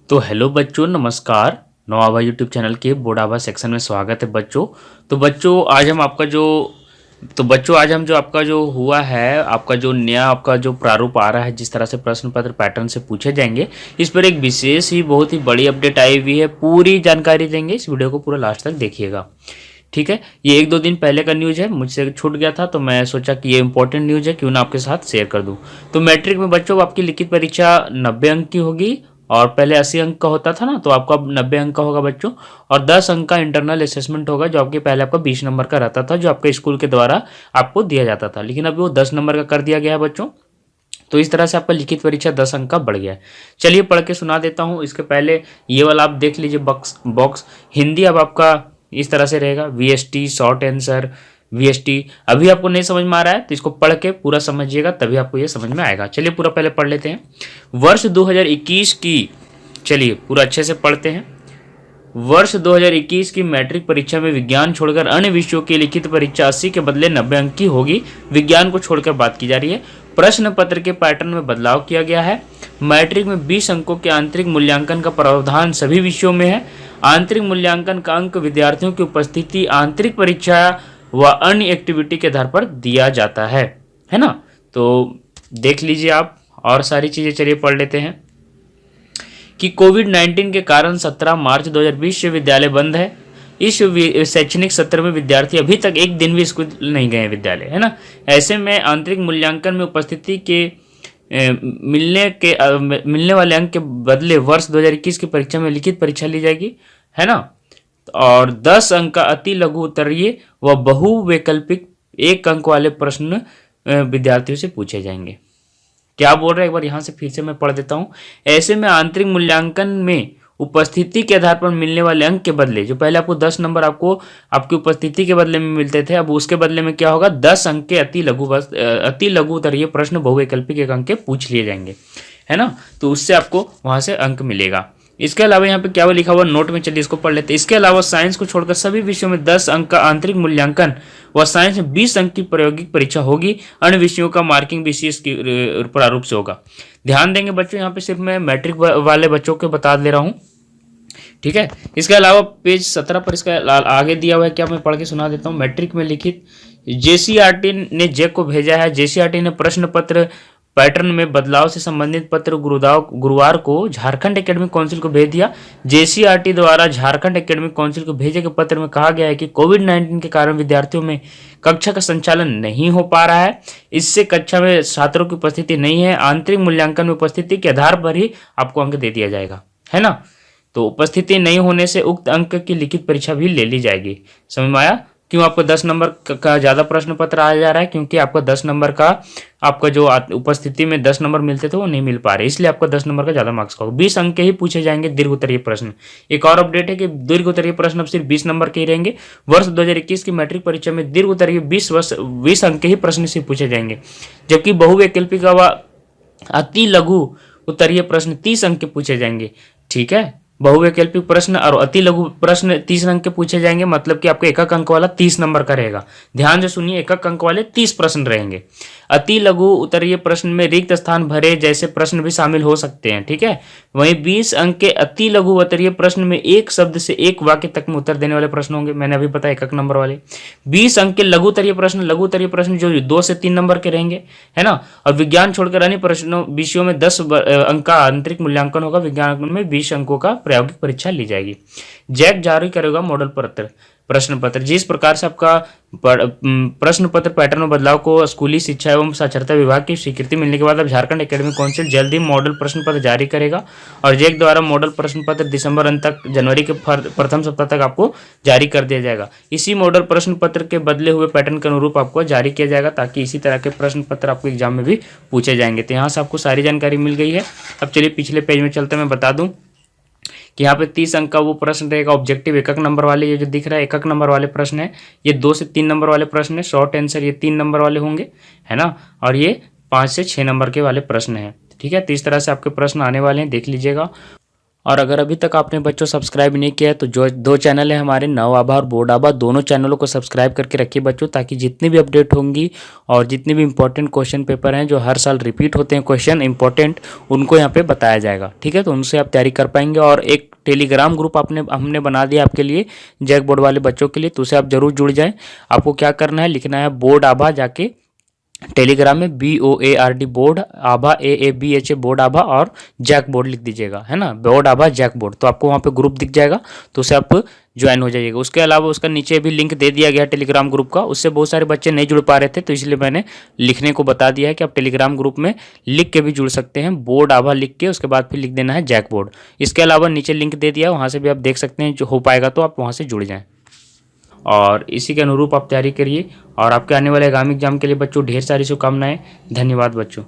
तो हेलो बच्चों, नमस्कार। नवाबा यूट्यूब चैनल के बोर्ड सेक्शन में स्वागत है बच्चों। तो बच्चों आज हम आपका जो तो बच्चों आज हम जो आपका जो हुआ है, आपका जो नया आपका जो प्रारूप आ रहा है, जिस तरह से प्रश्न पत्र पैटर्न से पूछे जाएंगे, इस पर एक विशेष ही बहुत ही बड़ी अपडेट आई हुई है। पूरी जानकारी देंगे, इस वीडियो को पूरा लास्ट तक देखिएगा। ठीक है, ये एक दो दिन पहले का न्यूज़ है, मुझसे छूट गया था तो मैं सोचा कि ये इंपॉर्टेंट न्यूज़ है, क्यों ना आपके साथ शेयर कर दूं। तो मैट्रिक में बच्चों आपकी लिखित परीक्षा 90 अंक की होगी, और पहले 80 अंक का होता था ना, तो आपका अब 90 अंक का होगा बच्चों। और 10 अंक का इंटरनल असेसमेंट होगा, जो आपके पहले आपका 20 नंबर का रहता था, जो आपके स्कूल के द्वारा आपको दिया जाता था, लेकिन अभी वो 10 नंबर का कर दिया गया है बच्चों। तो इस तरह से आपका लिखित परीक्षा 10 अंक का बढ़ गया है। चलिए पढ़ के सुना देता हूँ। इसके पहले ये वाला आप देख लीजिए बॉक्स हिंदी अब आपका इस तरह से रहेगा, VST शॉर्ट आंसर, VST। अभी आपको नहीं समझ में आ रहा है तो इसको पढ़ के पूरा समझिएगा, तभी आपको ये समझ में आएगा। चलिए पूरा पहले पढ़ लेते हैं। वर्ष 2021 की, चलिए पूरा अच्छे से पढ़ते हैं। वर्ष 2021 की मैट्रिक परीक्षा में विज्ञान छोड़कर अन्य विषयों की लिखित परीक्षा 80 के बदले 90 अंक की होगी। विज्ञान को छोड़कर बात की जा रही है। प्रश्न पत्र के पैटर्न में बदलाव किया गया है। मैट्रिक में 20 अंकों के आंतरिक मूल्यांकन का प्रावधान सभी विषयों में है। आंतरिक मूल्यांकन का अंक विद्यार्थियों की उपस्थिति, आंतरिक परीक्षा व अन्य एक्टिविटी के आधार पर दिया जाता है ना। तो देख लीजिए आप, और सारी चीजें चलिए पढ़ लेते हैं कि कोविड-19 के कारण 17 मार्च 2020 से विद्यालय बंद है। इस शैक्षणिक सत्र में विद्यार्थी अभी तक एक दिन भी स्कूल नहीं गए विद्यालय, है ना। ऐसे में आंतरिक मूल्यांकन में उपस्थिति के मिलने वाले अंक के बदले वर्ष 2021 की परीक्षा में लिखित परीक्षा ली जाएगी, है ना। और 10 अंक का अति लघु उत्तरीय व बहुवैकल्पिक 1 अंक वाले प्रश्न विद्यार्थियों से पूछे जाएंगे। क्या बोल रहे हैं एक बार यहाँ से फिर से मैं पढ़ देता हूँ। ऐसे में आंतरिक मूल्यांकन में उपस्थिति के आधार पर मिलने वाले अंक के बदले, जो पहले आपको 10 नंबर आपको आपकी उपस्थिति के बदले में मिलते थे, अब उसके बदले में क्या होगा, 10 अंक के अति लघु उत्तरीय प्रश्न बहुवैकल्पिक 1 अंक के पूछ लिए जाएंगे, है ना। तो उससे आपको वहां से अंक मिलेगा। इसके अलावा यहाँ पे क्या लिखा हुआ नोट में, चलिए इसको पढ़ लेते हैं। इसके अलावा साइंस को छोड़कर सभी विषयों में 10 अंक का आंतरिक मूल्यांकन व साइंस में 20 अंक की प्रायोगिक परीक्षा होगी। अन्य विषयों का मार्किंग विशेष प्रारूप से होगा। ध्यान देंगे बच्चों, यहाँ पे सिर्फ मैं मैट्रिक वाले बच्चों को बता दे रहा हूँ, ठीक है। इसके अलावा पेज 17 पर इसका आगे दिया हुआ है, क्या मैं पढ़ के सुना देता हूँ। मैट्रिक में लिखित JCRT ने जैक को भेजा है। JCRT ने प्रश्न पत्र पैटर्न में बदलाव से संबंधित पत्र गुरुवार को झारखंड एकेडमिक काउंसिल को भेज दिया। JCRT द्वारा झारखंड एकेडमिक काउंसिल को भेजे गए पत्र में कहा गया है कि कोविड-19 के कारण विद्यार्थियों में कक्षा का संचालन नहीं हो पा रहा है। इससे कक्षा में छात्रों की उपस्थिति नहीं है। आंतरिक मूल्यांकन में उपस्थिति के आधार पर ही आपको अंक दे दिया जाएगा, है ना। तो उपस्थिति नहीं होने से उक्त अंक की लिखित परीक्षा भी ले ली जाएगी। समझ में आया क्यों आपको 10 नंबर का ज़्यादा प्रश्न पत्र आया जा रहा है? क्योंकि आपको 10 नंबर का आपका जो उपस्थिति में 10 नंबर मिलते थे वो नहीं मिल पा रहे, इसलिए आपको 10 नंबर का ज़्यादा मार्क्स का होगा। 20 अंक के ही पूछे जाएंगे दीर्घ उत्तरीय प्रश्न। एक और अपडेट है कि दीर्घ उत्तरीय प्रश्न अब सिर्फ 20 नंबर के ही रहेंगे। वर्ष 2021 की मैट्रिक परीक्षा में दीर्घ उत्तरीय 20 अंक के ही प्रश्न से पूछे जाएंगे, जबकि बहुवैकल्पिक व अति लघु उत्तरीय प्रश्न 30 अंक के पूछे जाएंगे, ठीक है। बहुवैकल्पिक प्रश्न और अति लघु प्रश्न 30 अंक के पूछे जाएंगे, मतलब कि आपका एक अंक वाला 30 नंबर का रहेगा। ध्यान से सुनिए, एक अंक वाले 30 प्रश्न रहेंगे। अति लघु उत्तरीय प्रश्न में रिक्त स्थान भरे जैसे प्रश्न भी शामिल हो सकते हैं, ठीक है। वहीं 20 अंक के अति लघु उत्तरीय प्रश्न में एक शब्द से एक वाक्य तक में उत्तर देने वाले प्रश्न होंगे। मैंने अभी बताया एक नंबर वाले। 20 अंक के लघु उत्तरीय प्रश्न जो 2 से 3 नंबर के रहेंगे, है ना। और विज्ञान छोड़कर अन्य प्रश्नों विषयों में 10 अंक का आंतरिक मूल्यांकन होगा। विज्ञान में 20 अंकों का प्रायोगिक परीक्षा ली जाएगी। जैक जारी करेगा मॉडल प्रश्न पत्र। जिस प्रकार से आपका प्रश्न पत्र पैटर्न में बदलाव को स्कूली शिक्षा एवं साक्षरता विभाग की स्वीकृति मिलने के बाद अब झारखंड एकेडमिक काउंसिल जल्द ही मॉडल प्रश्न पत्र जारी करेगा, और जैक द्वारा मॉडल प्रश्न पत्र दिसंबर अंत तक जनवरी के प्रथम सप्ताह तक आपको जारी कर दिया जाएगा। इसी मॉडल प्रश्न पत्र के बदले हुए पैटर्न के अनुरूप आपको जारी किया जाएगा, ताकि इसी तरह के प्रश्न पत्र आपको एग्जाम में भी पूछे जाएंगे। तो यहाँ से आपको सारी जानकारी मिल गई है। अब चलिए पिछले पेज में चलते, मैं बता दूं कि यहाँ पे 30 अंक का वो प्रश्न रहेगा ऑब्जेक्टिव 1 नंबर वाले। ये जो दिख रहा है 1 नंबर वाले प्रश्न है, ये 2 से 3 नंबर वाले प्रश्न है। शॉर्ट आंसर ये 3 नंबर वाले होंगे, है ना। और ये 5 से 6 नंबर के वाले प्रश्न है, ठीक है। तो इस तरह से आपके प्रश्न आने वाले हैं, देख लीजिएगा। और अगर अभी तक आपने बच्चों सब्सक्राइब नहीं किया है तो जो 2 चैनल है हमारे, नव आभा और बोर्ड आभा, दोनों चैनलों को सब्सक्राइब करके रखिए बच्चों, ताकि जितनी भी अपडेट होंगी और जितने भी इंपॉर्टेंट क्वेश्चन पेपर हैं जो हर साल रिपीट होते हैं क्वेश्चन इंपॉर्टेंट, उनको यहाँ पे बताया जाएगा। ठीक है, तो उनसे आप तैयारी कर पाएंगे। और एक टेलीग्राम ग्रुप हमने बना दिया आपके लिए, जैक बोर्ड वाले बच्चों के लिए, तो उसे आप जरूर जुड़ जाएं। आपको क्या करना है, लिखना है बोर्ड आभा, जाके टेलीग्राम में BOARD बोर्ड आभा AABHA बोर्ड आभा और जैक बोर्ड लिख दीजिएगा, है ना, बोर्ड आभा जैक बोर्ड, तो आपको वहाँ पे ग्रुप दिख जाएगा, तो उसे आप ज्वाइन हो जाइएगा। उसके अलावा उसका नीचे भी लिंक दे दिया गया टेलीग्राम ग्रुप का, उससे बहुत सारे बच्चे नहीं जुड़ पा रहे थे, तो इसलिए मैंने लिखने को बता दिया है कि आप टेलीग्राम ग्रुप में लिख के भी जुड़ सकते हैं, बोर्ड आभा लिख के, उसके बाद फिर लिख देना है जैक बोर्ड। इसके अलावा नीचे लिंक दे दिया, वहाँ से भी आप देख सकते हैं, जो हो पाएगा तो आप वहाँ से जुड़ जाएँ और इसी के अनुरूप आप तैयारी करिए। और आपके आने वाले आगामी एग्जाम के लिए बच्चों ढेर सारी शुभकामनाएं। धन्यवाद बच्चों।